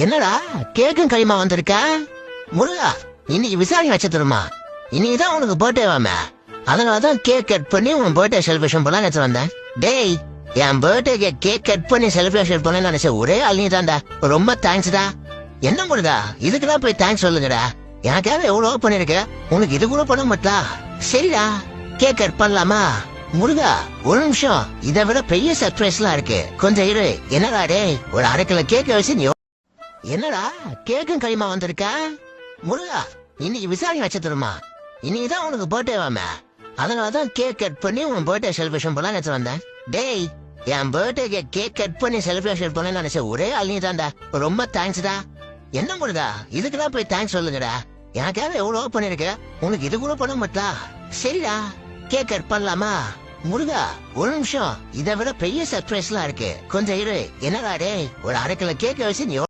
என்னடா கேக்கும் கைமா வந்திருக்க முருகா? இன்னைக்கு விசாரணை நட்சத்திரமா? இன்னைக்குதான் உனக்கு பர்த்டே வாமே, அதனாலதான் கேக் கட் பண்ணி உன் பர்த்டே செலிப்ரேஷன் பண்ணலாம் நினைச்சு வந்தேன். டேய், என் பர்த்டே கேக் கட் பண்ணி செலிப்ரேஷன் பண்ண நினைச்ச ஒரே ஆள் நீ தான்டா. ரொம்ப தேங்க்ஸ்டா. என்ன முருகா, இதுக்குதான் போய் தேங்க்ஸ் சொல்லுங்கடா. எனக்காக எவ்வளவு பண்ணிருக்க, உனக்கு இது கூட பண்ண மாட்டா? சரிடா, கேக் கட் பண்ணலாமா? முருகா ஒரு நிமிஷம், இதை விட பெரிய சர்ப்ரைஸ் எல்லாம் இருக்கு, கொஞ்சம் இரு. என்னடா டேய், ஒரு அரை கிலோ கேக்க வச்சு நீ என்னடா கேக்கும் கைமா வந்திருக்க முருகா? இன்னைக்கு விசாரணை நட்சத்திரமா? இன்னைக்குதான் உனக்கு பர்த்டே வாமே, அதனாலதான் கேக் கட் பண்ணி உன் பர்த்டே செலிப்ரேஷன் பண்ணலாம் நினைச்சு வந்தேன். டேய், என் பர்த்டே கேக் கட் பண்ணி செலிப்ரேஷன் பண்ண நினைச்ச ஒரே ஆள் நீ தான்டா. ரொம்ப தேங்க்ஸ்டா. என்ன முருகா, இதுக்குதான் போய் தேங்க்ஸ் சொல்லுங்கடா. எனக்காக எவ்வளவு பண்ணிருக்க, உனக்கு இது கூட பண்ண மாட்டா? சரிடா, கேக் கட் பண்ணலாமா? முருகா ஒரு நிமிஷம், இதை விட பெரிய சர்ப்ரைஸ் எல்லாம் இருக்கு, கொஞ்சம் இரு. என்னடா டேய், ஒரு அரை கிலோ கேக்க வச்சு நீ